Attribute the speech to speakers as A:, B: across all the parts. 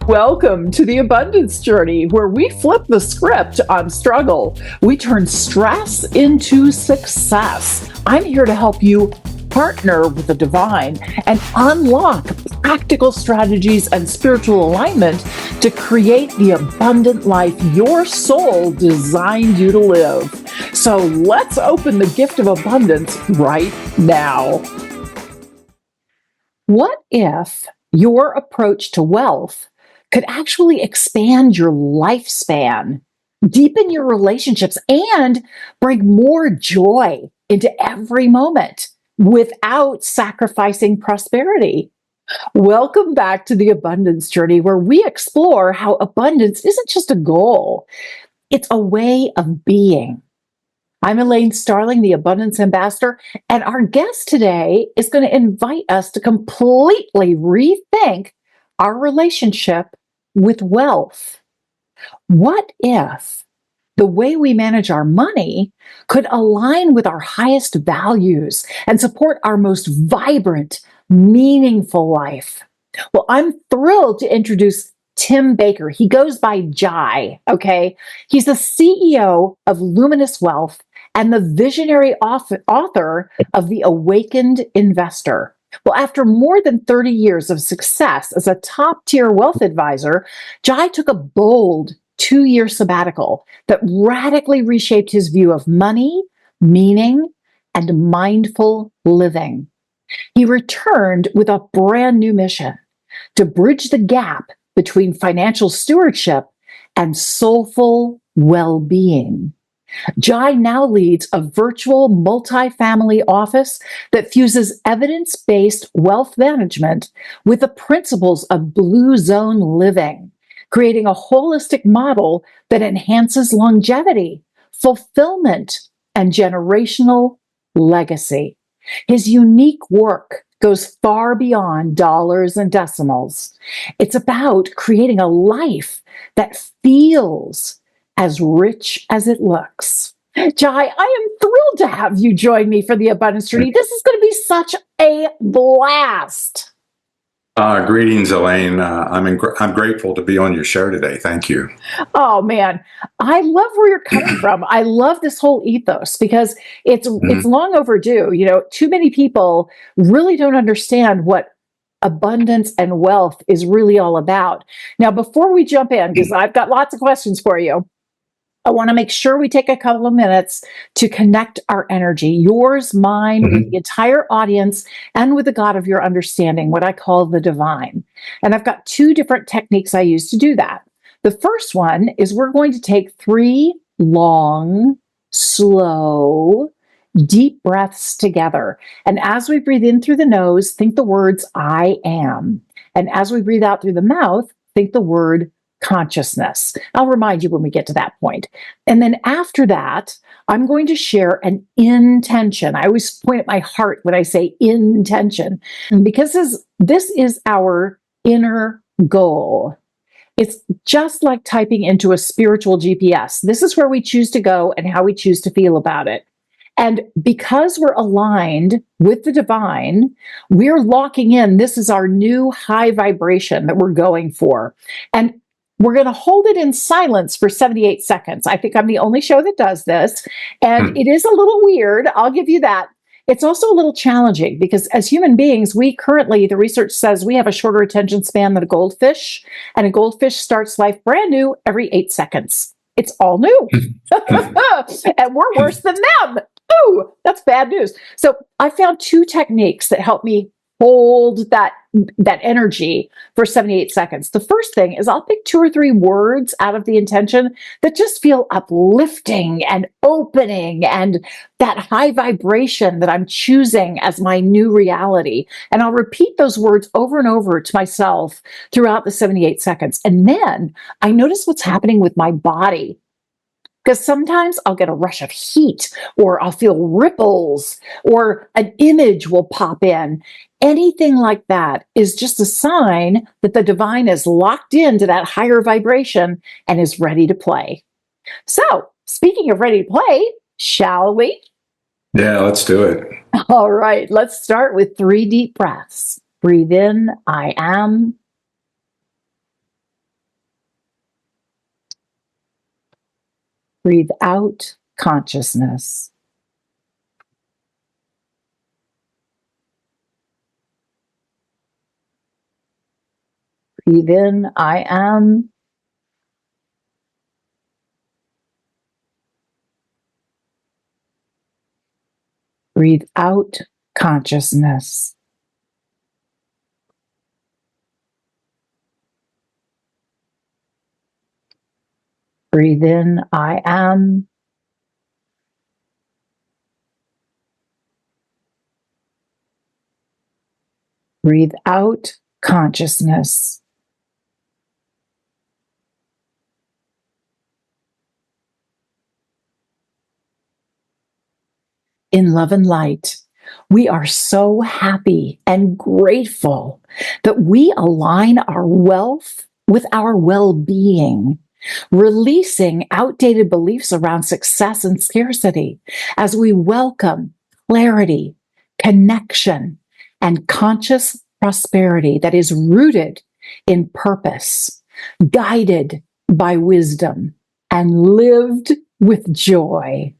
A: Welcome to the abundance journey where we flip the script on struggle. We turn stress into success. I'm here to help you partner with the divine and unlock practical strategies and spiritual alignment to create the abundant life your soul designed you to live. So let's open the gift of abundance right now. What if your approach to wealth could actually expand your lifespan, deepen your relationships, and bring more joy into every moment without sacrificing prosperity? Welcome back to the abundance journey, where we explore how abundance isn't just a goal, it's a way of being. I'm Elaine, Starling, the Abundance Ambassador, and our guest today is going to invite us to completely rethink our relationship with wealth. What if the way we manage our money could align with our highest values and support our most vibrant, meaningful life? Well, I'm thrilled to introduce Tim Baker. He goes by Jai, okay? He's the CEO of Luminous Wealth and the visionary author of The Awakened Investor. Well, after more than 30 years of success as a top-tier wealth advisor, Jai took a bold 2-year sabbatical that radically reshaped his view of money, meaning, and mindful living. He returned with a brand new mission to bridge the gap between financial stewardship and soulful well-being. Jai now leads a virtual multi-family office that fuses evidence-based wealth management with the principles of blue zone living, creating a holistic model that enhances longevity, fulfillment, and generational legacy. His unique work goes far beyond dollars and decimals. It's about creating a life that feels as rich as it looks. Jai, I am thrilled to have you join me for the abundance journey. This is going to be such a blast.
B: Greetings, Elaine. I'm grateful to be on your show today. Thank you.
A: Oh man, I love where you're coming from. I love this whole ethos because it's long overdue. You know, too many people really don't understand what abundance and wealth is really all about. Now, before we jump in, because I've got lots of questions for you, I want to make sure we take a couple of minutes to connect our energy, yours, mine, with the entire audience, and with the God of your understanding, what I call the divine. And I've got 2 different techniques I use to do that. The first one is we're going to take 3 long, slow, deep breaths together. And as we breathe in through the nose, think the words, I am. And as we breathe out through the mouth, think the word consciousness. I'll remind you when we get to that point. And then after that, I'm going to share an intention. I always point at my heart when I say intention, because this is our inner goal. It's just like typing into a spiritual GPS. This is where we choose to go and how we choose to feel about it. And because we're aligned with the divine, we're locking in. This is our new high vibration that we're going for. And we're going to hold it in silence for 78 seconds. I think I'm the only show that does this. And it is a little weird. I'll give you that. It's also a little challenging because as human beings, we currently, the research says we have a shorter attention span than a goldfish. And a goldfish starts life brand new every 8 seconds. It's all new. And we're worse than them. Ooh, that's bad news. So I found 2 techniques that help me hold that energy for 78 seconds. The first thing is I'll pick 2 or 3 words out of the intention that just feel uplifting and opening and that high vibration that I'm choosing as my new reality. And I'll repeat those words over and over to myself throughout the 78 seconds. And then I notice what's happening with my body. Because sometimes I'll get a rush of heat, or I'll feel ripples, or an image will pop in. Anything like that is just a sign that the divine is locked into that higher vibration and is ready to play. So, speaking of ready to play, shall we?
B: Yeah, let's do it.
A: All right, let's start with 3 deep breaths. Breathe in, I am. Breathe out consciousness. Breathe in, I am. Breathe out consciousness. Breathe in, I am. Breathe out consciousness. In love and light, we are so happy and grateful that we align our wealth with our well-being, releasing outdated beliefs around success and scarcity as we welcome clarity, connection, and conscious prosperity that is rooted in purpose, guided by wisdom, and lived with joy.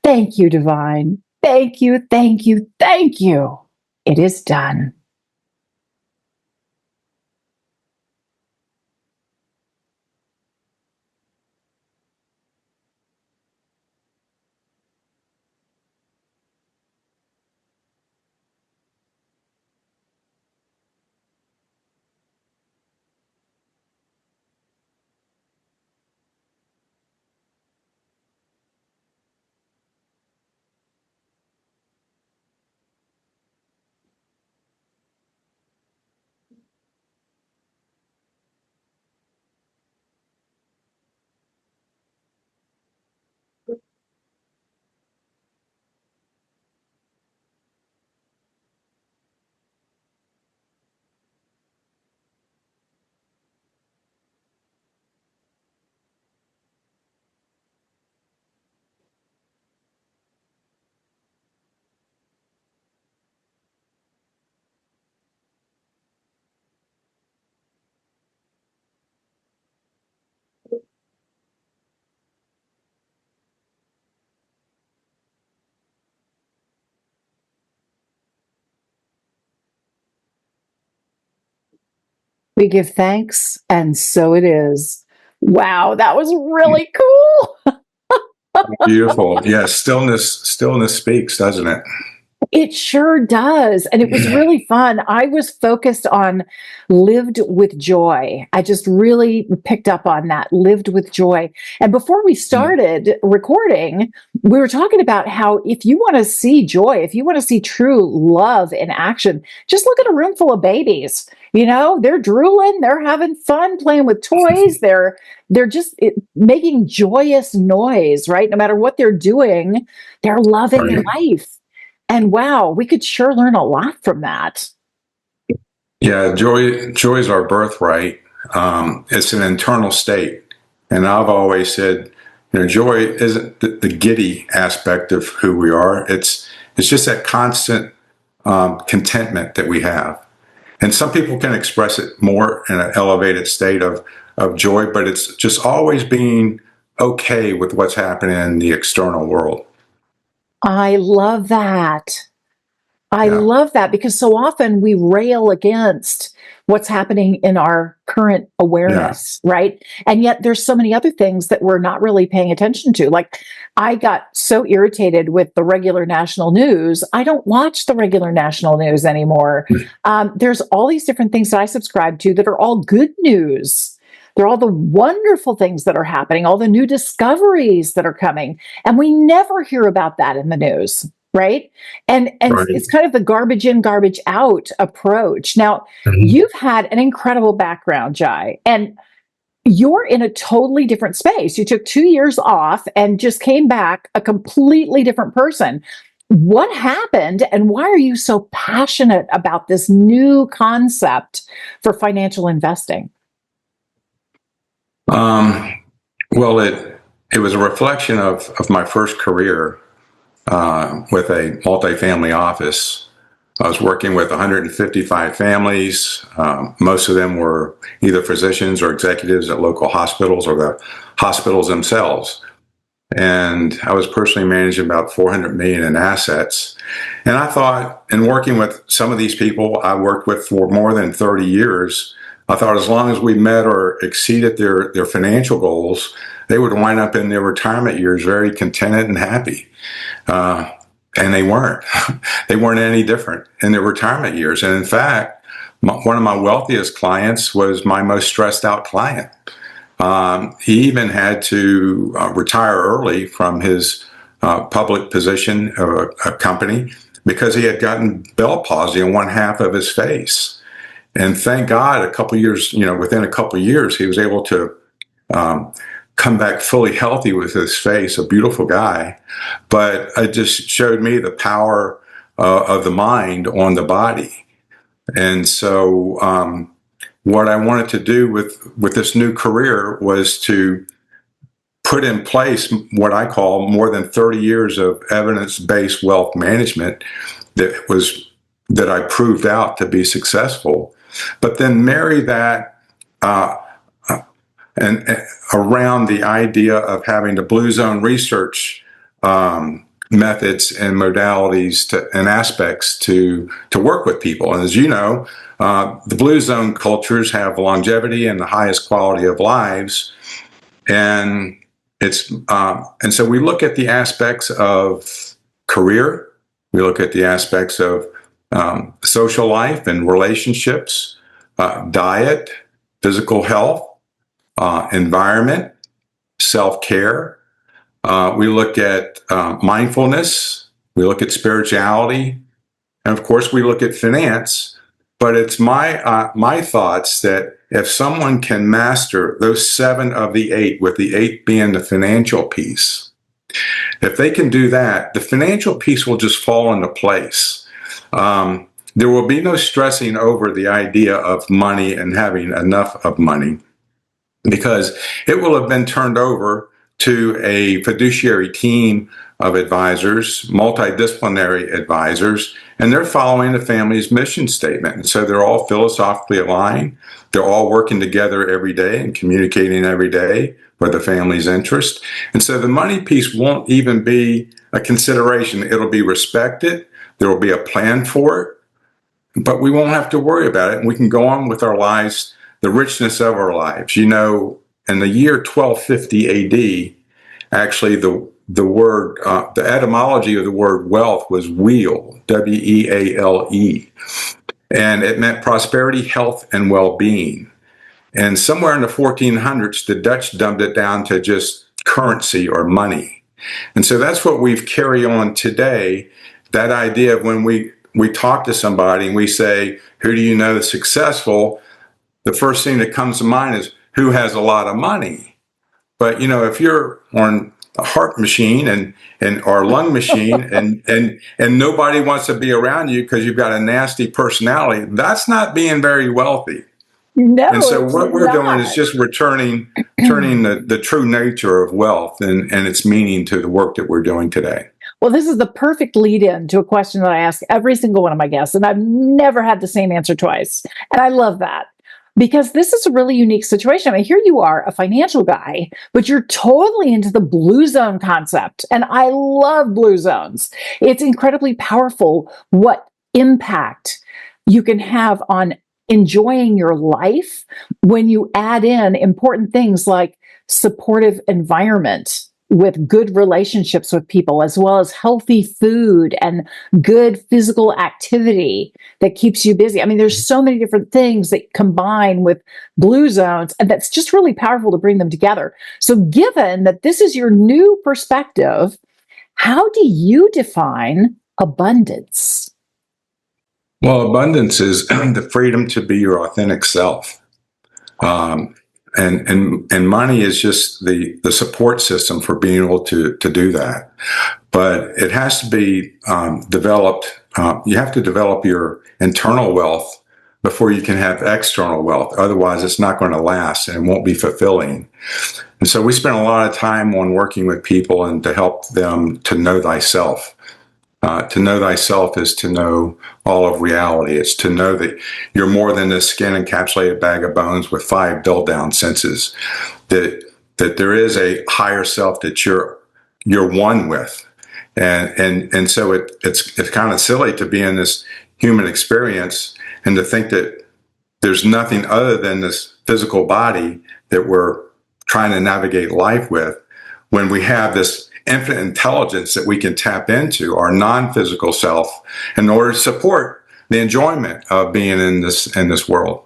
A: Thank you, Divine. Thank you, thank you, thank you. It is done. We give thanks, and so it is. Wow, that was really cool.
B: Beautiful. Yeah, stillness speaks, doesn't it?
A: It sure does. And it was really fun. I was focused on lived with joy. I just really picked up on that, lived with joy. And before we started recording, we were talking about how if you want to see joy, if you want to see true love in action, just look at a room full of babies. You know, they're drooling, they're having fun playing with toys, they're just making joyous noise, right? No matter what they're doing, they're loving
B: Right.
A: life. And wow, we could sure learn a lot from that.
B: Yeah, joy is our birthright. It's an internal state, and I've always said, joy isn't the giddy aspect of who we are. It's just that constant contentment that we have. And some people can express it more in an elevated state of joy, but it's just always being okay with what's happening in the external world.
A: I love that. I
B: Yeah.
A: love that because so often we rail against what's happening in our current awareness, right? And yet there's so many other things that we're not really paying attention to. Like I got so irritated with the regular national news. I don't watch the regular national news anymore. There's all these different things that I subscribe to that are all good news. They're all the wonderful things that are happening, all the new discoveries that are coming. And we never hear about that in the news. Right. And
B: Right.
A: it's kind of the garbage in, garbage out approach. Now,
B: Mhm.
A: you've had an incredible background, Jai, and you're in a totally different space. You took 2 years off and just came back a completely different person. What happened, and why are you so passionate about this new concept for financial investing?
B: Well, it was a reflection of my first career with a multifamily office. I was working with 155 families. Most of them were either physicians or executives at local hospitals or the hospitals themselves. and I was personally managing about 400 million in assets. And I thought, in working with some of these people I worked with for more than 30 years, I thought as long as we met or exceeded their financial goals, they would wind up in their retirement years very contented and happy. And they weren't. They weren't any different in their retirement years. And in fact, one of my wealthiest clients was my most stressed out client. He even had to retire early from his public position of a company because he had gotten Bell palsy in one half of his face. And thank God, within a couple of years, he was able to come back fully healthy with his face, a beautiful guy. But it just showed me the power of the mind on the body. And so what I wanted to do with this new career was to put in place what I call more than 30 years of evidence-based wealth management that I proved out to be successful, but then marry that and around the idea of having the Blue Zone research methods and modalities and aspects to work with people. And as you know, the Blue Zone cultures have longevity and the highest quality of lives, and so we look at the aspects of career, we look at the aspects of social life and relationships, diet, physical health, environment, self-care. We look at mindfulness, we look at spirituality, and of course we look at finance. But it's my thoughts that if someone can master those 7 of the 8, with the 8 being the financial piece, if they can do that, the financial piece will just fall into place. There will be no stressing over the idea of money and having enough of money, because it will have been turned over to a fiduciary team of advisors, multidisciplinary advisors, and they're following the family's mission statement. And so they're all philosophically aligned. They're all working together every day and communicating every day for the family's interest. And so the money piece won't even be a consideration. It'll be respected. There will be a plan for it, but we won't have to worry about it. And we can go on with our lives, the richness of our lives. You know, in the year 1250 AD, actually the word, the etymology of the word wealth was weal, W-E-A-L-E. And it meant prosperity, health, and well-being. And somewhere in the 1400s, the Dutch dumbed it down to just currency or money. And so that's what we've carried on today, that idea of when we talk to somebody and we say, who do you know is successful? The first thing that comes to mind is who has a lot of money. But, you know, if you're on a heart machine or lung machine and nobody wants to be around you because you've got a nasty personality, that's not being very wealthy.
A: No,
B: and so what we're
A: not.
B: doing is just turning the true nature of wealth and its meaning to the work that we're doing today.
A: Well, this is the perfect lead in to a question that I ask every single one of my guests, and I've never had the same answer twice. And I love that, because this is a really unique situation. I mean, here you are, a financial guy, but you're totally into the Blue Zone concept. And I love Blue Zones. It's incredibly powerful what impact you can have on enjoying your life when you add in important things like supportive environment with good relationships with people, as well as healthy food and good physical activity that keeps you busy. I mean, there's so many different things that combine with Blue Zones, and that's just really powerful to bring them together. So given that this is your new perspective, how do you define abundance?
B: Well, abundance is the freedom to be your authentic self. And money is just the support system for being able to do that. But it has to be developed. You have to develop your internal wealth before you can have external wealth. Otherwise, it's not going to last and it won't be fulfilling. And so we spend a lot of time on working with people and to help them to know thyself. To know thyself is to know all of reality. It's to know that you're more than this skin encapsulated bag of bones with 5 dulled down senses. That there is a higher self that you're you're one with. And so it's kind of silly to be in this human experience and to think that there's nothing other than this physical body that we're trying to navigate life with, when we have this infinite intelligence that we can tap into, our non-physical self, in order to support the enjoyment of being in this world.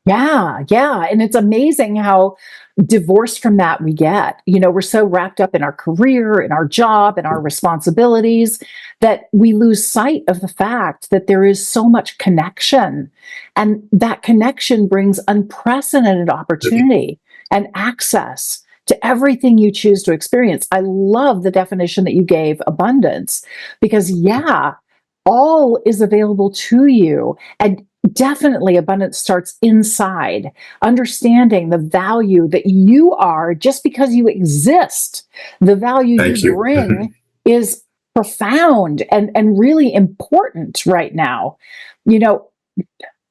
A: Yeah, yeah. And it's amazing how divorced from that we get. We're so wrapped up in our career, in our job, and our responsibilities that we lose sight of the fact that there is so much connection. And that connection brings unprecedented opportunity and access to everything you choose to experience. I love the definition that you gave, abundance, because yeah, all is available to you. And definitely abundance starts inside, understanding the value that you are just because you exist. The value you bring is profound and really important right now.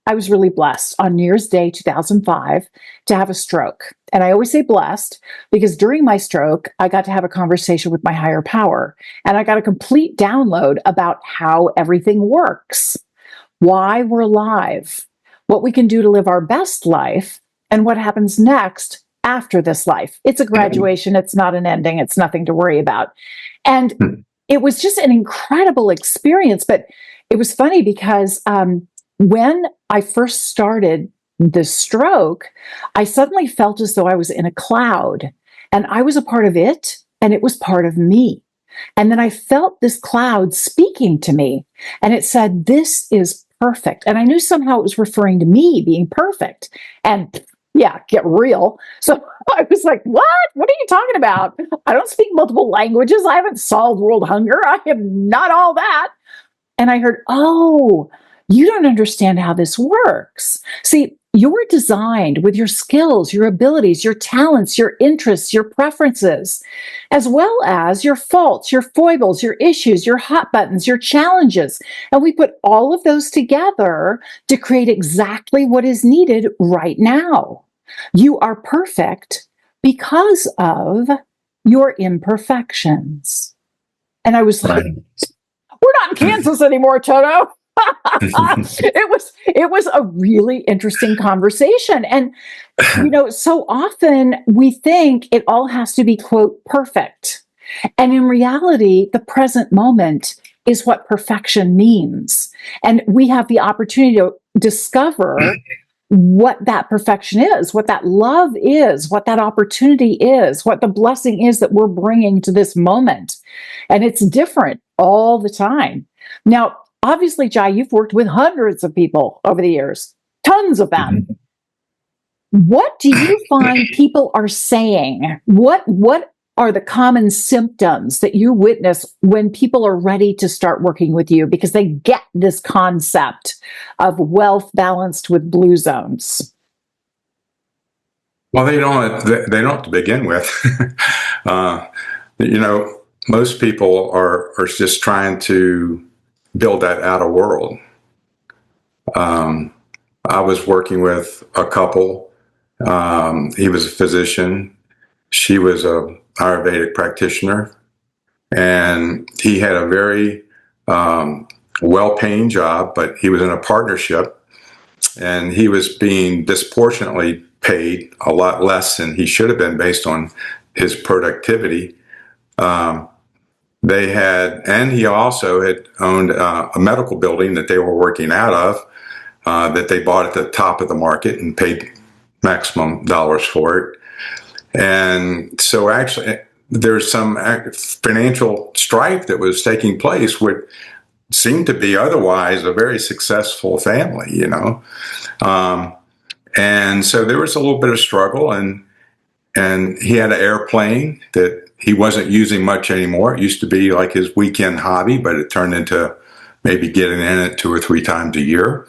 A: I was really blessed on New Year's Day 2005 to have a stroke. And I always say blessed because during my stroke, I got to have a conversation with my higher power. And I got a complete download about how everything works, why we're alive, what we can do to live our best life, and what happens next after this life. It's a graduation. It's not an ending. It's nothing to worry about. And it was just an incredible experience. But it was funny because when I first started the stroke, I suddenly felt as though I was in a cloud and I was a part of it and it was part of me. And then I felt this cloud speaking to me and it said, "This is perfect." And I knew somehow it was referring to me being perfect. And yeah, get real. So I was like, what? What are you talking about? I don't speak multiple languages. I haven't solved world hunger. I am not all that. And I heard, oh, you don't understand how this works. See, you're designed with your skills, your abilities, your talents, your interests, your preferences, as well as your faults, your foibles, your issues, your hot buttons, your challenges. And we put all of those together to create exactly what is needed right now. You are perfect because of your imperfections. And I was like, we're not in Kansas anymore, Toto. It was a really interesting conversation. And, so often we think it all has to be, quote, perfect. And in reality, the present moment is what perfection means. And we have the opportunity to discover what that perfection is, what that love is, what that opportunity is, what the blessing is that we're bringing to this moment. And it's different all the time. Now, obviously, Jai, you've worked with hundreds of people over the years, tons of them. What do you find people are saying? What are the common symptoms that you witness when people are ready to start working with you because they get this concept of wealth balanced with blue zones?
B: Well, they don't to begin with. Most people are just trying to build that outer world. I was working with a couple. He was a physician. She was a Ayurvedic practitioner, and he had a very well-paying job, but he was in a partnership, and he was being disproportionately paid a lot less than he should have been based on his productivity. He also had owned a medical building that they were working out of, that they bought at the top of the market and paid maximum dollars for it. And so actually there's some financial strife that was taking place, which seemed to be otherwise a very successful family, and so there was a little bit of struggle, and he had an airplane that he wasn't using much anymore. It used to be like his weekend hobby, but it turned into maybe getting in it 2 or 3 times a year.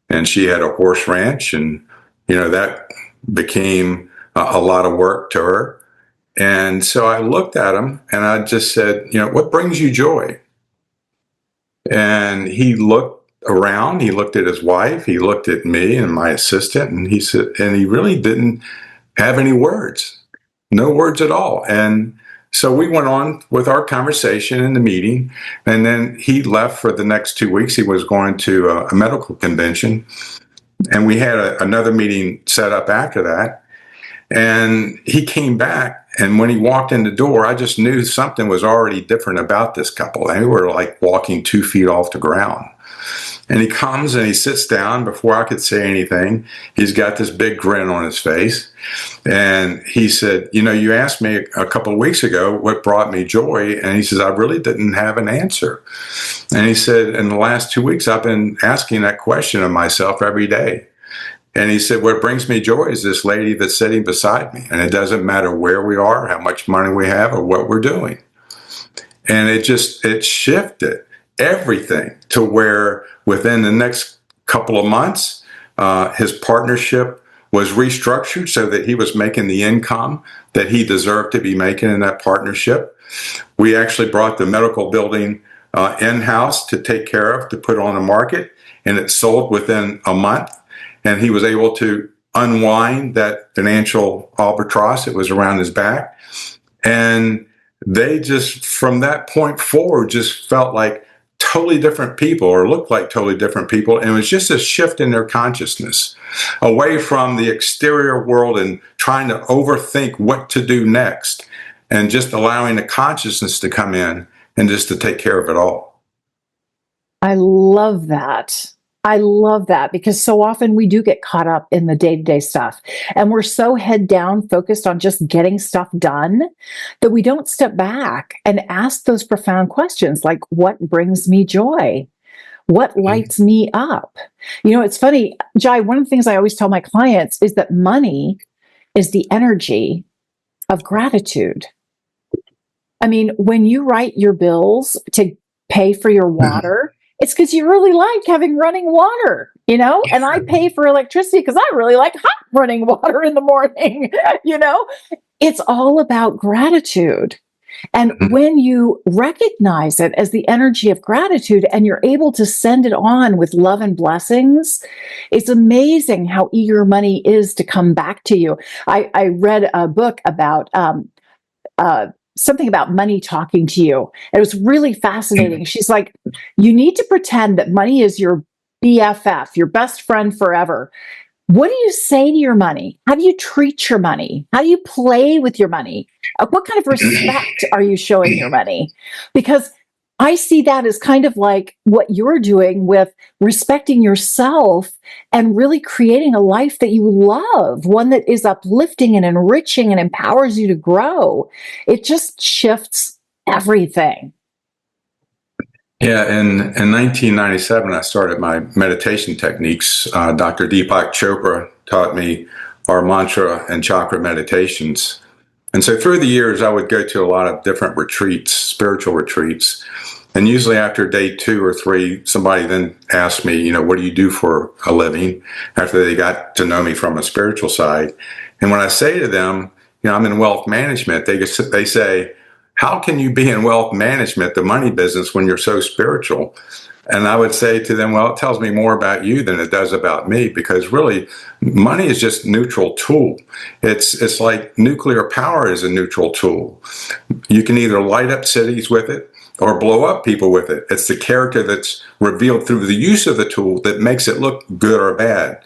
B: And she had a horse ranch, and that became a lot of work to her. And so I looked at him and I just said, what brings you joy? And he looked around, he looked at his wife, he looked at me and my assistant, and he said, and he really didn't have any words, no words at all. And So we went on with our conversation in the meeting, and then he left for the next 2 weeks. He was going to a medical convention, and we had another meeting set up after that. And he came back, and when he walked in the door, I just knew something was already different about this couple. They were like walking 2 feet off the ground. And he comes and he sits down before I could say anything. He's got this big grin on his face. And he said, you know, you asked me a couple of weeks ago what brought me joy. And he says, I really didn't have an answer. And he said, in the last 2 weeks, I've been asking that question of myself every day. And he said, what brings me joy is this lady that's sitting beside me. And it doesn't matter where we are, how much money we have, or what we're doing. And it shifted everything to where within the next couple of months, his partnership was restructured so that he was making the income that he deserved to be making in that partnership. We actually brought the medical building in-house to take care of, to put on the market, and it sold within a month. And he was able to unwind that financial albatross that was around his back. And they just, from that point forward, just felt like totally different people, or looked like totally different people. And it was just a shift in their consciousness away from the exterior world and trying to overthink what to do next, and just allowing the consciousness to come in and just to take care of it all.
A: I love that. I love that, because so often we do get caught up in the day-to-day stuff, and we're so head down focused on just getting stuff done that we don't step back and ask those profound questions like, what brings me joy? What lights me up? You know, it's funny, Jai, one of the things I always tell my clients is that money is the energy of gratitude. I mean, when you write your bills to pay for your water, it's because you really like having running water, you know? And I pay for electricity because I really like hot running water in the morning, you know? It's all about gratitude. And when you recognize it as the energy of gratitude and you're able to send it on with love and blessings, it's amazing how eager money is to come back to you. I read a book about something about money talking to you. It was really fascinating. She's like, you need to pretend that money is your BFF, your best friend forever. What do you say to your money? How do you treat your money? How do you play with your money? What kind of respect are you showing your money? Because I see that as kind of like what you're doing with respecting yourself and really creating a life that you love, one that is uplifting and enriching and empowers you to grow. It just shifts everything.
B: Yeah, in 1997, I started my meditation techniques. Dr. Deepak Chopra taught me our mantra and chakra meditations. And so through the years, I would go to a lot of different retreats, spiritual retreats. And usually after day 2 or 3, somebody then asked me, you know, what do you do for a living, after they got to know me from a spiritual side. And when I say to them, you know, I'm in wealth management, they say, how can you be in wealth management, the money business, when you're so spiritual? And I would say to them, well, it tells me more about you than it does about me, because really money is just a neutral tool. It's like nuclear power is a neutral tool. You can either light up cities with it or blow up people with it. It's the character that's revealed through the use of the tool that makes it look good or bad.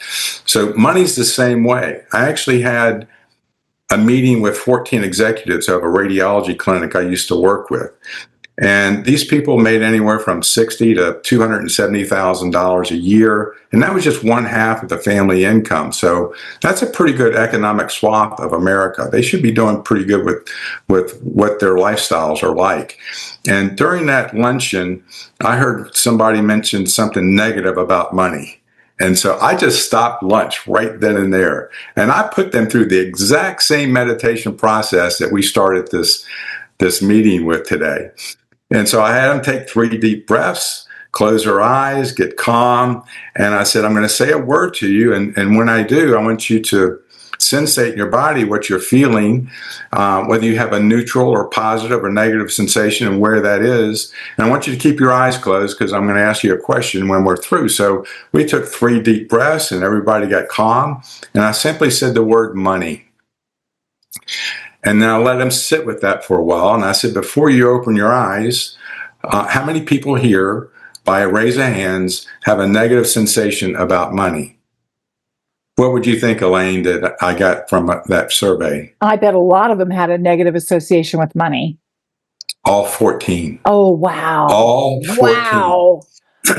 B: So money's the same way. I actually had a meeting with 14 executives of a radiology clinic I used to work with. And these people made anywhere from $60,000 to $270,000 a year. And that was just one half of the family income. So that's a pretty good economic swath of America. They should be doing pretty good with what their lifestyles are like. And during that luncheon, I heard somebody mention something negative about money. And so I just stopped lunch right then and there. And I put them through the exact same meditation process that we started this meeting with today. And so I had them take 3 deep breaths, close their eyes, get calm. And I said, I'm going to say a word to you. And when I do, I want you to sensate in your body what you're feeling, whether you have a neutral or positive or negative sensation and where that is. And I want you to keep your eyes closed, because I'm going to ask you a question when we're through. So we took 3 deep breaths and everybody got calm. And I simply said the word money. And then I let him sit with that for a while. And I said, before you open your eyes, how many people here, by a raise of hands, have a negative sensation about money? What would you think, Elaine, that I got from that survey?
A: I bet a lot of them had a negative association with money.
B: All 14.
A: Oh, wow.
B: All 14.
A: Wow.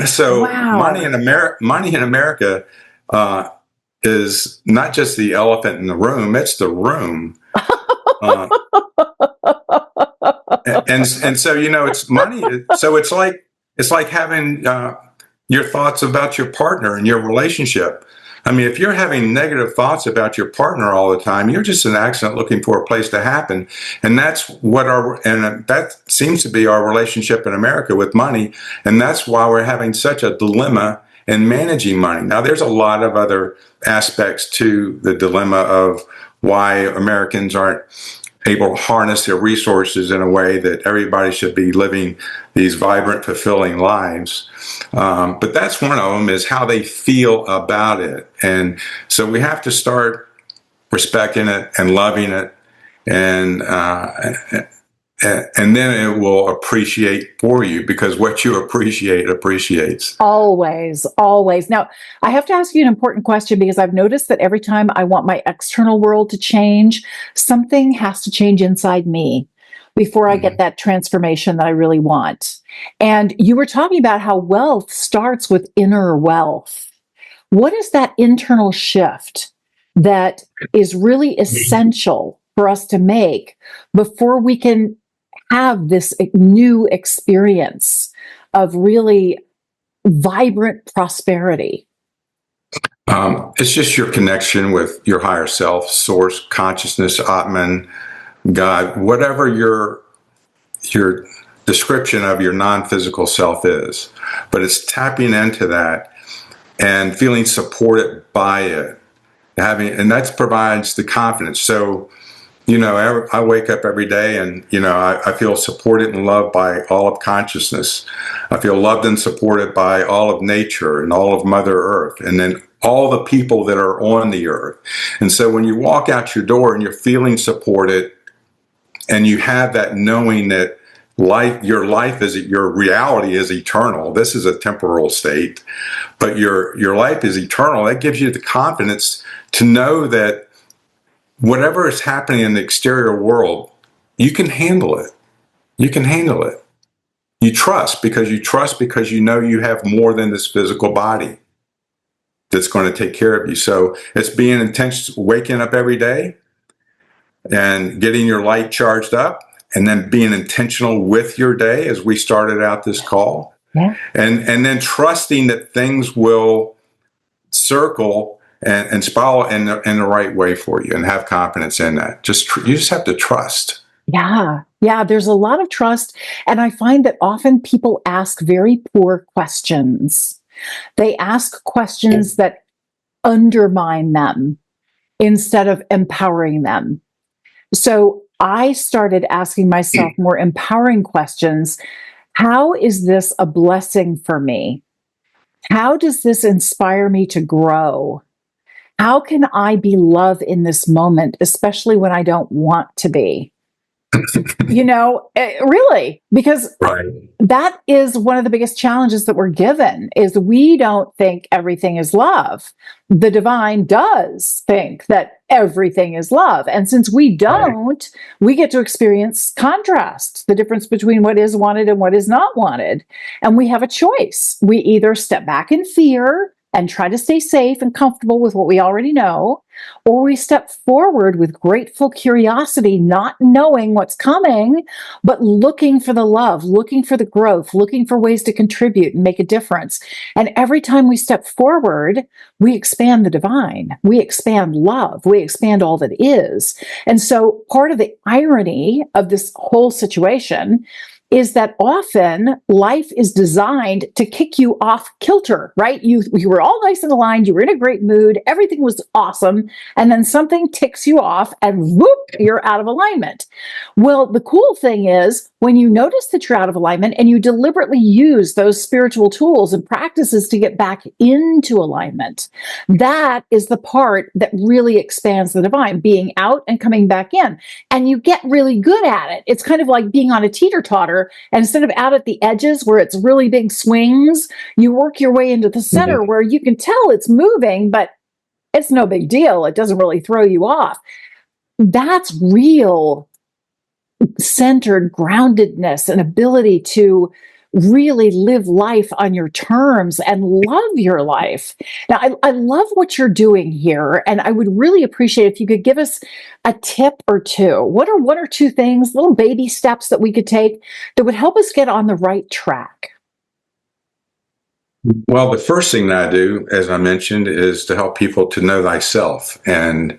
B: So
A: Wow.
B: money in America is not just the elephant in the room; it's the room. And so it's money. So it's like having your thoughts about your partner and your relationship. I mean, if you're having negative thoughts about your partner all the time, you're just an accident looking for a place to happen. And that's that seems to be our relationship in America with money. And that's why we're having such a dilemma in managing money. Now, there's a lot of other aspects to the dilemma of why Americans aren't able to harness their resources in a way that everybody should be living these vibrant, fulfilling lives. But that's one of them, is how they feel about it. And so we have to start respecting it and loving it, and then it will appreciate for you, because what you appreciate appreciates.
A: Always, always. Now, I have to ask you an important question, because I've noticed that every time I want my external world to change, something has to change inside me before I get that transformation that I really want. And you were talking about how wealth starts with inner wealth. What is that internal shift that is really essential for us to make before we can have this new experience of really vibrant prosperity?
B: It's just your connection with your higher self, source, consciousness, Atman, God, whatever your description of your non-physical self is. But it's tapping into that and feeling supported by it, and that provides the confidence. So, I wake up every day and, I feel supported and loved by all of consciousness. I feel loved and supported by all of nature and all of Mother Earth, and then all the people that are on the earth. And so when you walk out your door and you're feeling supported, and you have that knowing that your reality is eternal. This is a temporal state, but your life is eternal. That gives you the confidence to know that whatever is happening in the exterior world, you can handle it. You can handle it. You trust because you know you have more than this physical body that's going to take care of you. So it's being intentional, waking up every day and getting your light charged up, and then being intentional with your day, as we started out this call.
A: Yeah.
B: And then trusting that things will circle and spiral in the right way for you, and have confidence in that. You just have to trust.
A: Yeah. Yeah. There's a lot of trust. And I find that often people ask very poor questions. They ask questions that undermine them instead of empowering them. So I started asking myself more empowering questions. How is this a blessing for me? How does this inspire me to grow? How can I be love in this moment, especially when I don't want to be? Really, because
B: Right.
A: that is one of the biggest challenges that we're given, is we don't think everything is love. The divine does think that everything is love. And since we don't, we get to experience contrast, the difference between what is wanted and what is not wanted. And we have a choice. We either step back in fear and try to stay safe and comfortable with what we already know, or we step forward with grateful curiosity, not knowing what's coming, but looking for the love, looking for the growth, looking for ways to contribute and make a difference. And every time we step forward, we expand the divine, we expand love, we expand all that is. And so part of the irony of this whole situation is that often life is designed to kick you off kilter, right? You were all nice and aligned, you were in a great mood, everything was awesome, and then something ticks you off and whoop, you're out of alignment. Well, the cool thing is when you notice that you're out of alignment and you deliberately use those spiritual tools and practices to get back into alignment, that is the part that really expands the divine, being out and coming back in. And you get really good at it. It's kind of like being on a teeter-totter, and instead of out at the edges where it's really big swings, you work your way into the center where you can tell it's moving, but it's no big deal. It doesn't really throw you off. That's real centered groundedness and ability to really live life on your terms and love your life. Now, I love what you're doing here, and I would really appreciate if you could give us a tip or two. What are one or two things, little baby steps that we could take that would help us get on the right track?
B: Well, the first thing that I do, as I mentioned, is to help people to know thyself. And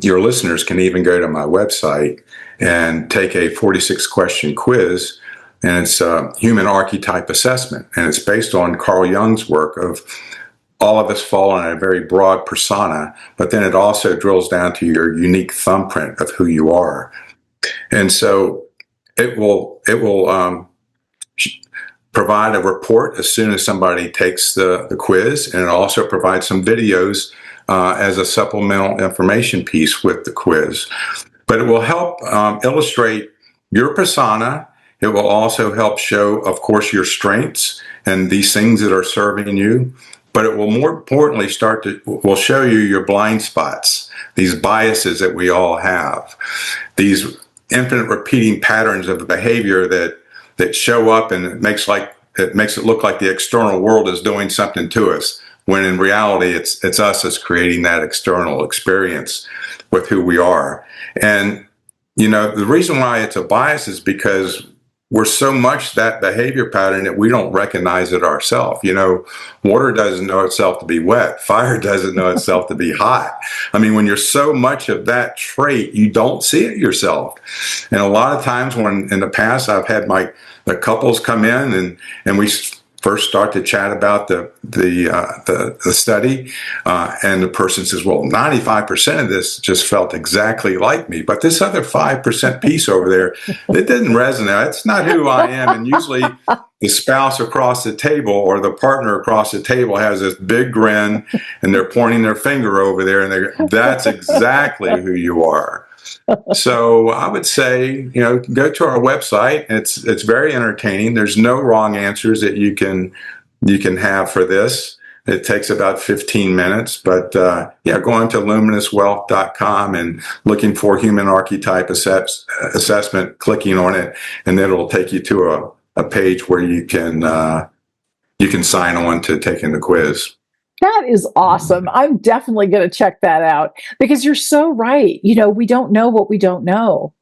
B: your listeners can even go to my website and take a 46-question quiz, and it's a human archetype assessment. And it's based on Carl Jung's work of all of us fall in a very broad persona, but then it also drills down to your unique thumbprint of who you are. And so it will provide a report as soon as somebody takes the quiz, and it also provides some videos as a supplemental information piece with the quiz. But it will help illustrate your persona. It will also help show, of course, your strengths and these things that are serving you. But it will more importantly will show you your blind spots, these biases that we all have, these infinite repeating patterns of behavior that show up, and it makes it look like the external world is doing something to us, when in reality it's us that's creating that external experience with who we are. And the reason why it's a bias is because we're so much that behavior pattern that we don't recognize it ourselves. Water doesn't know itself to be wet. Fire doesn't know itself to be hot. I mean, when you're so much of that trait, you don't see it yourself. And a lot of times when in the past I've had the couples come in and we first start to chat about the study, and the person says, well, 95% of this just felt exactly like me, but this other 5% piece over there, it didn't resonate. It's not who I am. And usually the spouse across the table or the partner across the table has this big grin, and they're pointing their finger over there, and that's exactly who you are. So I would say, go to our website. It's very entertaining. There's no wrong answers that you can have for this. It takes about 15 minutes, but going to luminouswealth.com and looking for human archetype assessment, clicking on it, and then it'll take you to a page where you can sign on to taking the quiz.
A: That is awesome. I'm definitely going to check that out, because you're so right. We don't know what we don't know.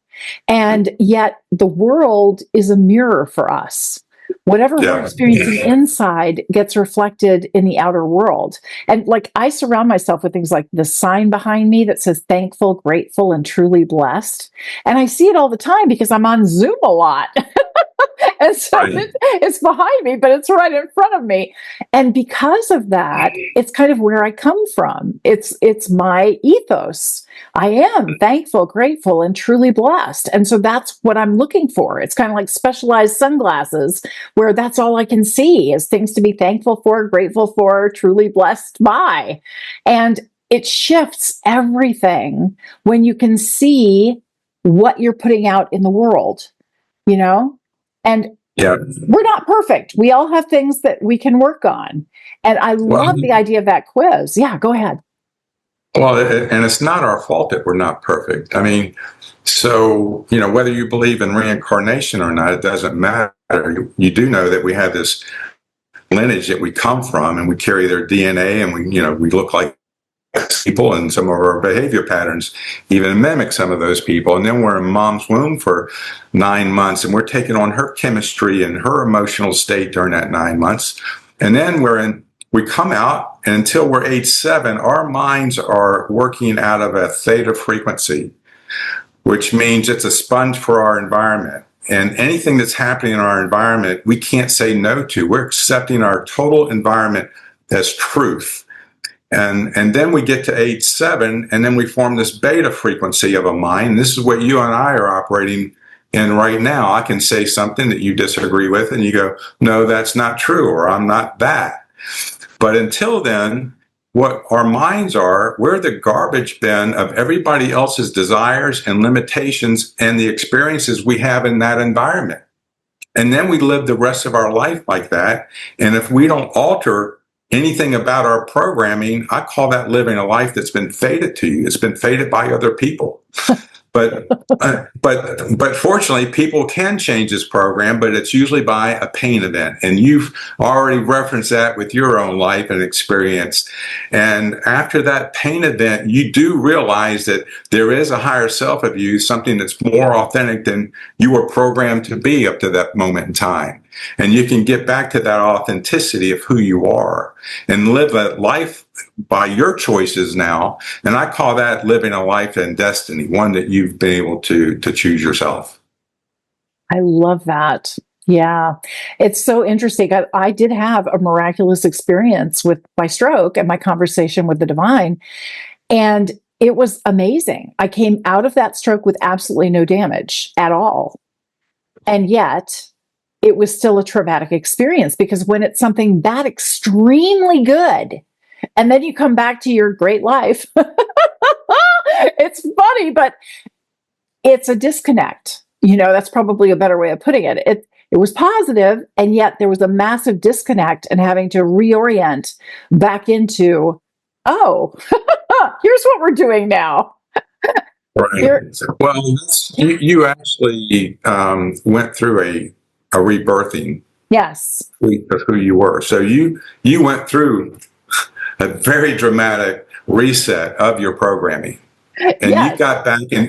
A: And yet the world is a mirror for us. Whatever we're experiencing inside gets reflected in the outer world. And I surround myself with things like the sign behind me that says thankful, grateful, and truly blessed. And I see it all the time because I'm on Zoom a lot. And so it's behind me, but it's right in front of me. And because of that, it's kind of where I come from. It's my ethos. I am thankful, grateful, and truly blessed. And so that's what I'm looking for. It's kind of like specialized sunglasses, where that's all I can see is things to be thankful for, grateful for, truly blessed by. And it shifts everything when you can see what you're putting out in the world, And we're not perfect. We all have things that we can work on. And I love the idea of that quiz. Yeah, go ahead.
B: Well, and it's not our fault that we're not perfect. I mean, so, whether you believe in reincarnation or not, it doesn't matter. You do know that we have this lineage that we come from, and we carry their DNA, and we look like people, and some of our behavior patterns even mimic some of those people. And then we're in mom's womb for 9 months, and we're taking on her chemistry and her emotional state during that 9 months. And then we come out, and until we're age 7, our minds are working out of a theta frequency, which means it's a sponge for our environment. And anything that's happening in our environment, we can't say no to. We're accepting our total environment as truth. And then we get to age 7, and then we form this beta frequency of a mind. This is what you and I are operating in right now. I can say something that you disagree with, and you go, no, that's not true, or I'm not that. But until then, what our minds are, we're the garbage bin of everybody else's desires and limitations and the experiences we have in that environment. And then we live the rest of our life like that. And if we don't alter anything about our programming, I call that living a life that's been fated to you. It's been fated by other people. But fortunately, people can change this program, but it's usually by a pain event. And you've already referenced that with your own life and experience. And after that pain event, you do realize that there is a higher self of you, something that's more authentic than you were programmed to be up to that moment in time. And you can get back to that authenticity of who you are and live a life by your choices now. And I call that living a life in destiny, one that you've been able to choose yourself.
A: I love that. Yeah. It's so interesting. I did have a miraculous experience with my stroke and my conversation with the divine. And it was amazing. I came out of that stroke with absolutely no damage at all. And yet, it was still a traumatic experience, because when it's something that extremely good, and then you come back to your great life, it's funny, but it's a disconnect. That's probably a better way of putting it. It was positive, and yet there was a massive disconnect and having to reorient back into, oh, here's what we're doing now.
B: Right. Well, you actually went through a rebirthing.
A: Yes.
B: Of who you were. So you went through a very dramatic reset of your programming, and
A: yes.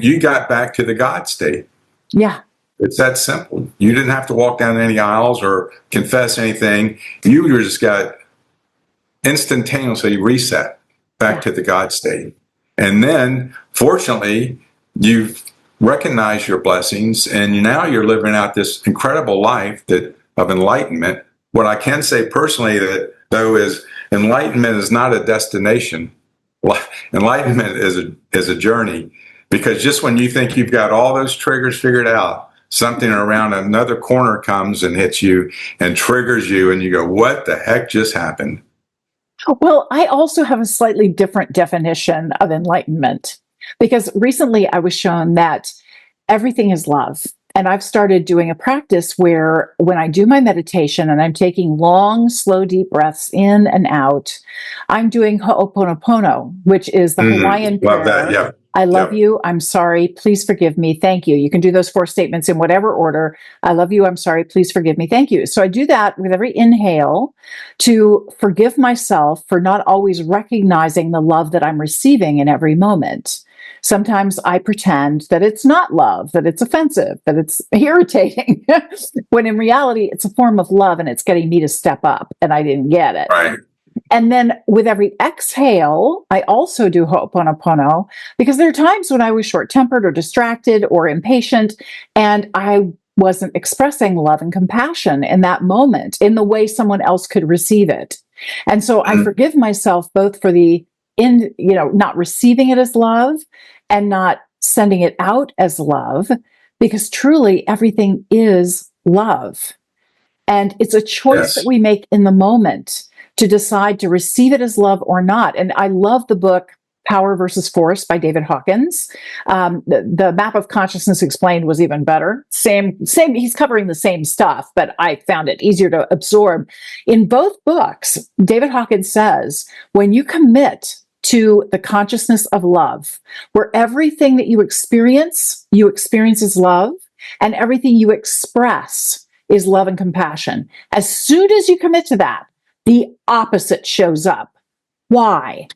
B: you got back to the God state.
A: Yeah.
B: It's that simple. You didn't have to walk down any aisles or confess anything. You just got instantaneously reset back to the God state. And then, fortunately, you've recognized your blessings, and now you're living out this incredible life of enlightenment. What I can say personally, that though, is enlightenment is not a destination. Enlightenment is a journey, because just when you think you've got all those triggers figured out, something around another corner comes and hits you and triggers you, and you go, what the heck just happened?
A: Well, I also have a slightly different definition of enlightenment, because recently I was shown that everything is love. And I've started doing a practice where when I do my meditation and I'm taking long, slow, deep breaths in and out, I'm doing Ho'oponopono, which is the Hawaiian prayer.
B: Love that, yeah.
A: I love you. I'm sorry. Please forgive me. Thank you. You can do those 4 statements in whatever order. I love you. I'm sorry. Please forgive me. Thank you. So I do that with every inhale to forgive myself for not always recognizing the love that I'm receiving in every moment. Sometimes I pretend that it's not love, that it's offensive, that it's irritating, when in reality, it's a form of love and it's getting me to step up, and I didn't get it.
B: Right.
A: And then with every exhale, I also do Ho'oponopono, because there are times when I was short-tempered or distracted or impatient, and I wasn't expressing love and compassion in that moment in the way someone else could receive it. And so I forgive myself both for not receiving it as love and not sending it out as love, because truly everything is love. And it's a choice that we make in the moment to decide to receive it as love or not. And I love the book Power versus Force by David Hawkins. The Map of Consciousness Explained was even better. Same. He's covering the same stuff, but I found it easier to absorb. In both books, David Hawkins says, when you commit to the consciousness of love, where everything that you experience as love, and everything you express is love and compassion. As soon as you commit to that, the opposite shows up. Why?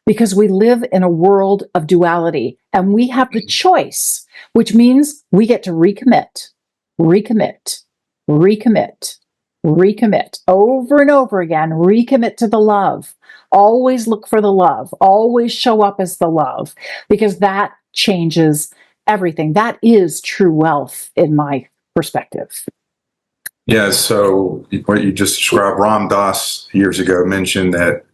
A: Because we live in a world of duality, and we have the choice, which means we get to recommit over and over again, recommit to the love. Always look for the love, always show up as the love, because that changes everything. That is true wealth in my perspective?
B: Yeah, so what you just described, Ram Dass years ago mentioned that,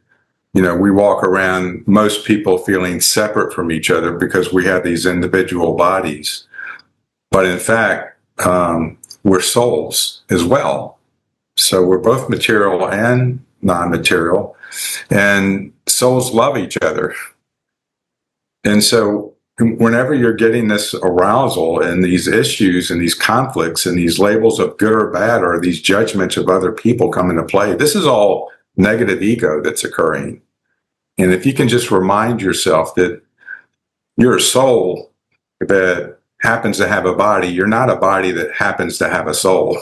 B: we walk around, most people feeling separate from each other because we have these individual bodies. But in fact, we're souls as well. So we're both material and non-material, and souls love each other. And so whenever you're getting this arousal and these issues and these conflicts and these labels of good or bad or these judgments of other people come into play, this is all negative ego that's occurring. And if you can just remind yourself that you're a soul that happens to have a body, you're not a body that happens to have a soul.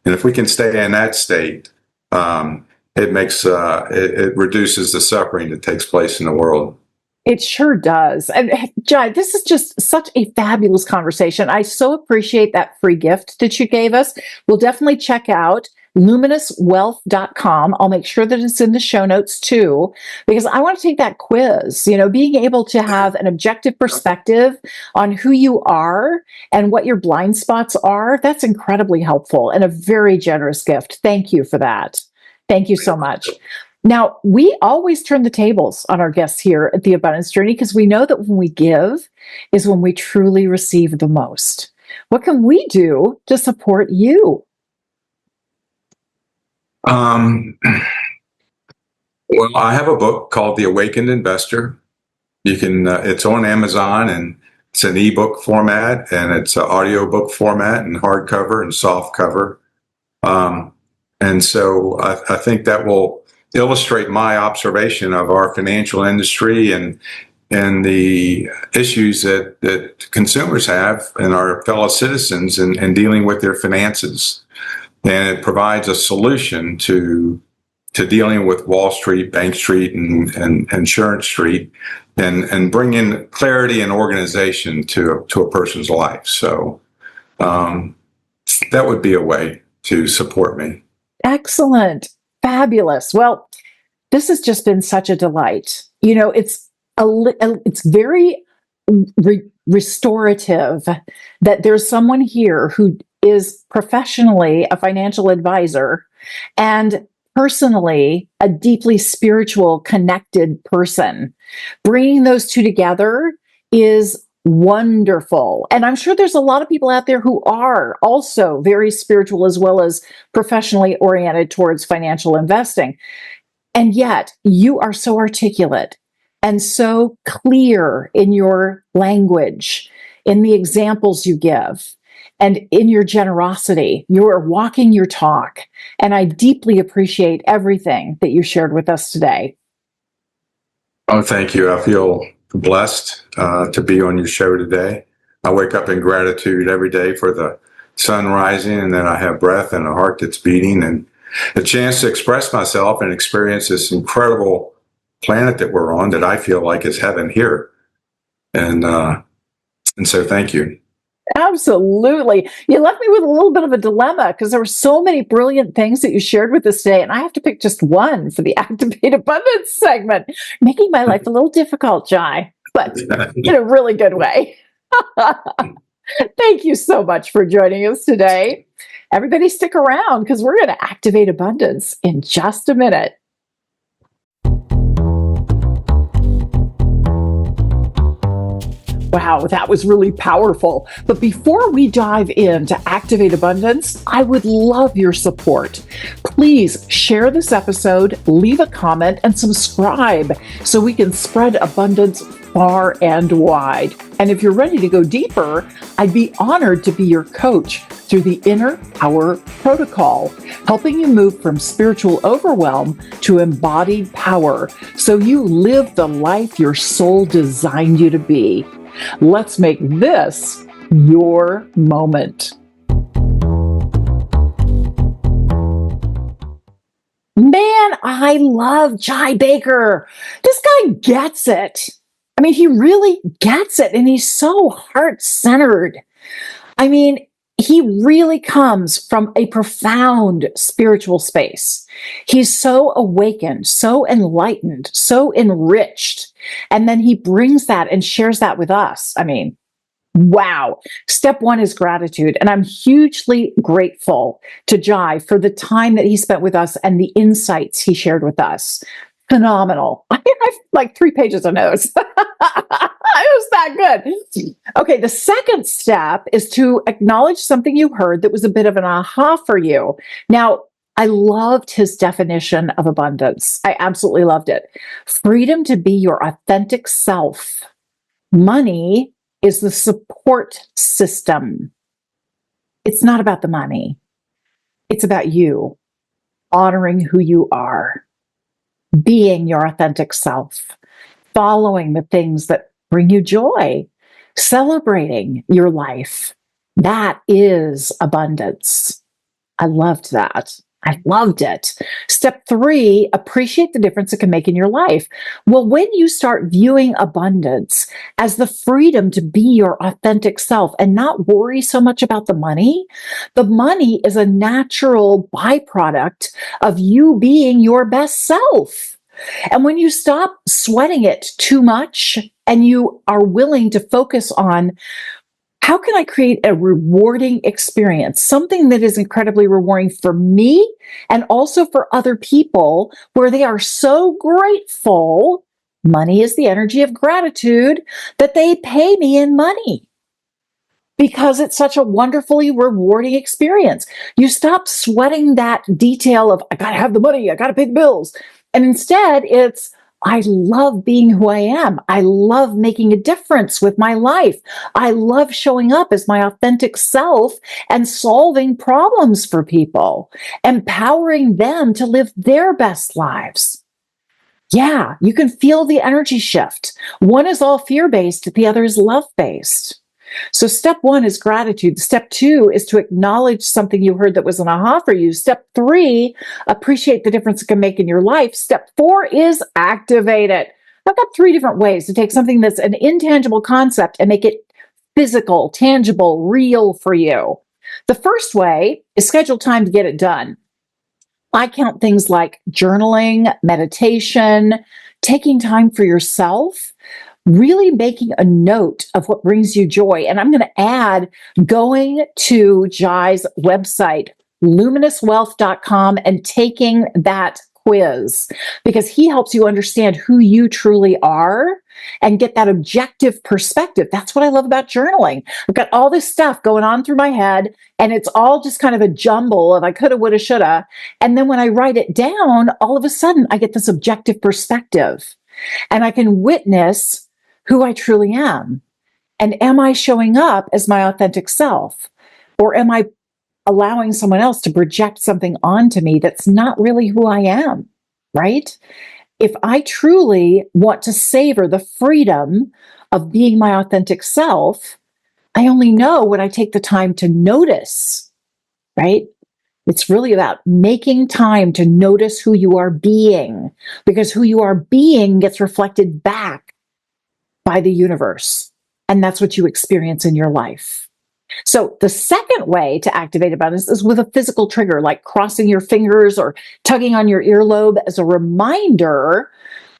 B: And if we can stay in that state, it reduces the suffering that takes place in the world.
A: It sure does. And Jai, this is just such a fabulous conversation. I so appreciate that free gift that you gave us. We'll definitely check out luminouswealth.com. I'll make sure that it's in the show notes too, because I want to take that quiz. Being able to have an objective perspective on who you are and what your blind spots are, that's incredibly helpful and a very generous gift. Thank you for that. Thank you so much. Now, we always turn the tables on our guests here at the Abundance Journey because we know that when we give is when we truly receive the most. What can we do to support you?
B: Well, I have a book called The Awakened Investor. You can, it's on Amazon, and it's an ebook format, and it's an audiobook format, and hardcover and soft cover. And so I think that will illustrate my observation of our financial industry and the issues that consumers have and our fellow citizens in dealing with their finances. And it provides a solution to dealing with Wall Street, Bank Street, and Insurance Street, and bring in clarity and organization to a person's life. So that would be a way to support me.
A: Excellent. Fabulous. Well, this has just been such a delight. It's very restorative that there's someone here who is professionally a financial advisor and personally a deeply spiritual, connected person. Bringing those two together is wonderful. And I'm sure there's a lot of people out there who are also very spiritual as well as professionally oriented towards financial investing. And yet you are so articulate and so clear in your language, in the examples you give, and in your generosity. You are walking your talk. And I deeply appreciate everything that you shared with us today.
B: Oh, thank you. I feel blessed to be on your show today. I wake up in gratitude every day for the sun rising, and then I have breath and a heart that's beating and a chance to express myself and experience this incredible planet that we're on that I feel like is heaven here. And so thank you.
A: Absolutely. You left me with a little bit of a dilemma because there were so many brilliant things that you shared with us today, and I have to pick just one for the Activate Abundance segment, making my life a little difficult, Jai, but in a really good way. Thank you so much for joining us today. Everybody stick around because we're going to activate abundance in just a minute. Wow, that was really powerful. But before we dive in to Activate Abundance, I would love your support. Please share this episode, leave a comment, and subscribe so we can spread abundance far and wide. And if you're ready to go deeper, I'd be honored to be your coach through the Inner Power Protocol, helping you move from spiritual overwhelm to embodied power so you live the life your soul designed you to be. Let's make this your moment. Man, I love Jai Baker. This guy gets it. I mean, he really gets it, and he's so heart-centered. I mean, he really comes from a profound spiritual space. He's so awakened, so enlightened, so enriched. And then he brings that and shares that with us. I mean, Wow. Step one is gratitude. And I'm hugely grateful to Jai for the time that he spent with us and the insights he shared with us. Phenomenal. I have like 3 pages of notes. It was that good. Okay, the second step is to acknowledge something you heard that was a bit of an aha for you. Now, I loved his definition of abundance. I absolutely loved it. Freedom to be your authentic self. Money is the support system. It's not about the money. It's about you honoring who you are, being your authentic self, following the things that bring you joy, celebrating your life. That is abundance. I loved that. I loved it. Step 3, appreciate the difference it can make in your life. Well, when you start viewing abundance as the freedom to be your authentic self and not worry so much about the money is a natural byproduct of you being your best self. And when you stop sweating it too much and you are willing to focus on how can I create a rewarding experience, something that is incredibly rewarding for me and also for other people where they are so grateful, money is the energy of gratitude, that they pay me in money because it's such a wonderfully rewarding experience. You stop sweating that detail of, I got to have the money, I got to pay the bills. And instead it's, I love being who I am. I love making a difference with my life. I love showing up as my authentic self and solving problems for people, empowering them to live their best lives. Yeah, you can feel the energy shift. One is all fear-based, the other is love-based. So step 1 is gratitude. Step 2 is to acknowledge something you heard that was an aha for you. Step 3, appreciate the difference it can make in your life. Step 4 is activate it. I've got 3 different ways to take something that's an intangible concept and make it physical, tangible, real for you. The first way is schedule time to get it done. I count things like journaling, meditation, taking time for yourself, really making a note of what brings you joy. And I'm going to add going to Jai's website, luminouswealth.com, and taking that quiz because he helps you understand who you truly are and get that objective perspective. That's what I love about journaling. I've got all this stuff going on through my head and it's all just kind of a jumble of I coulda, woulda, shoulda. And then when I write it down, all of a sudden I get this objective perspective and I can witness who I truly am. And am I showing up as my authentic self? Or am I allowing someone else to project something onto me that's not really who I am, right? If I truly want to savor the freedom of being my authentic self, I only know when I take the time to notice, right? It's really about making time to notice who you are being, because who you are being gets reflected back by the universe. And that's what you experience in your life. So the second way to activate abundance is with a physical trigger, like crossing your fingers or tugging on your earlobe as a reminder.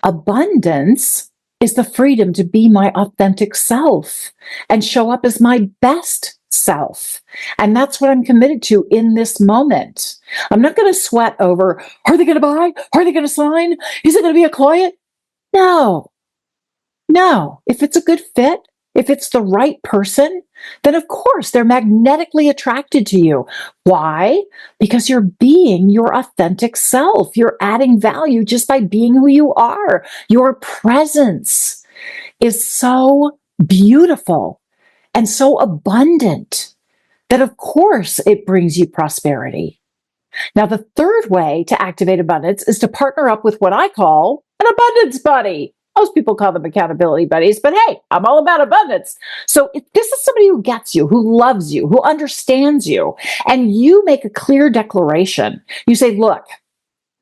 A: Abundance is the freedom to be my authentic self and show up as my best self. And that's what I'm committed to in this moment. I'm not going to sweat over, are they going to buy? Are they going to sign? Is it going to be a client? No. If it's a good fit, if it's the right person, then of course they're magnetically attracted to you. Why? Because you're being your authentic self. You're adding value just by being who you are. Your presence is so beautiful and so abundant that of course it brings you prosperity. Now, the third way to activate abundance is to partner up with what I call an abundance buddy. Most people call them accountability buddies, but hey, I'm all about abundance. So if this is somebody who gets you, who loves you, who understands you, and you make a clear declaration. You say, look,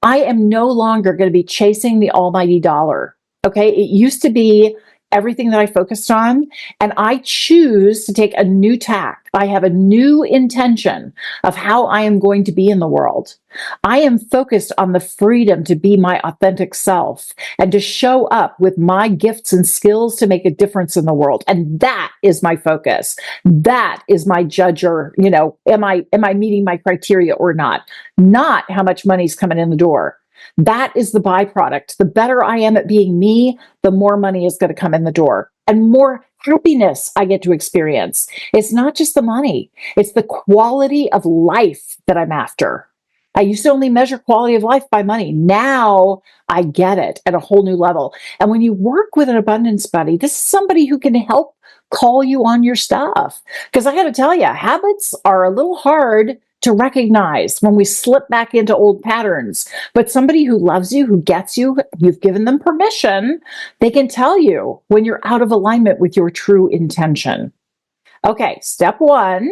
A: I am no longer going to be chasing the almighty dollar. Okay. It used to be everything that I focused on, and I choose to take a new tack. I have a new intention of how I am going to be in the world. I am focused on the freedom to be my authentic self and to show up with my gifts and skills to make a difference in the world. And that is my focus. That is my judger. Am I meeting my criteria or not? Not how much money's coming in the door. That is the byproduct. The better I am at being me, the more money is going to come in the door and more happiness I get to experience. It's not just the money. It's the quality of life that I'm after. I used to only measure quality of life by money. Now I get it at a whole new level. And when you work with an abundance buddy, this is somebody who can help call you on your stuff. Because I got to tell you, habits are a little hard to recognize when we slip back into old patterns. But somebody who loves you, who gets you, you've given them permission, they can tell you when you're out of alignment with your true intention. Okay, step 1,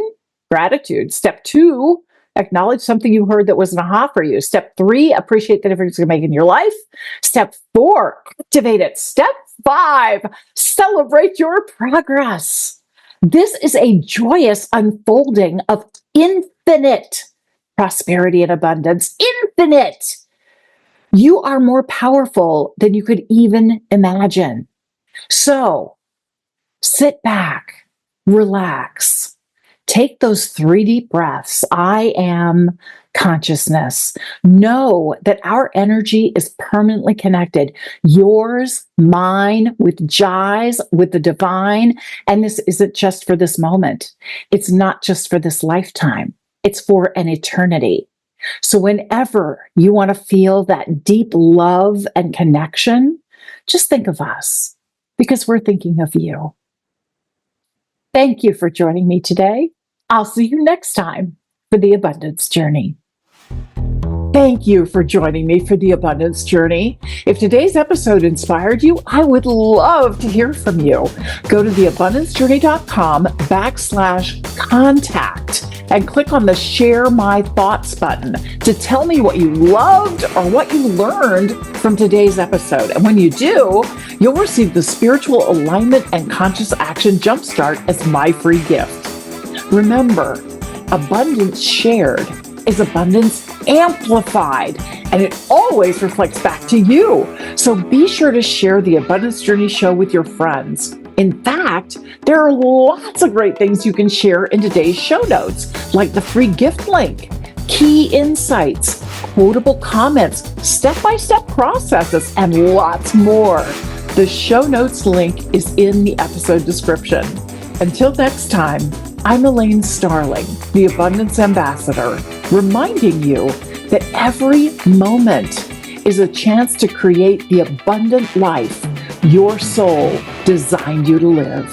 A: gratitude. Step 2, acknowledge something you heard that was an aha for you. Step 3, appreciate the difference you make in your life. Step 4, activate it. Step 5, celebrate your progress. This is a joyous unfolding of infinite prosperity and abundance. Infinite. You are more powerful than you could even imagine. So sit back, relax, take those 3 deep breaths. I am consciousness. Know that our energy is permanently connected. Yours, mine, with Jai's, with the divine. And this isn't just for this moment. It's not just for this lifetime. It's for an eternity. So whenever you want to feel that deep love and connection, just think of us because we're thinking of you. Thank you for joining me today. I'll see you next time for the Abundance Journey. Thank you for joining me for the Abundance Journey. If today's episode inspired you, I would love to hear from you. Go to theabundancejourney.com/contact and click on the Share My Thoughts button to tell me what you loved or what you learned from today's episode. And when you do, you'll receive the Spiritual Alignment and Conscious Action Jumpstart as my free gift. Remember, abundance shared is abundance amplified, and it always reflects back to you. So be sure to share the Abundance Journey show with your friends. In fact, there are lots of great things you can share in today's show notes, like the free gift link, key insights, quotable comments, step-by-step processes, and lots more. The show notes link is in the episode description. Until next time, I'm Elaine Starling, the Abundance Ambassador, reminding you that every moment is a chance to create the abundant life your soul designed you to live.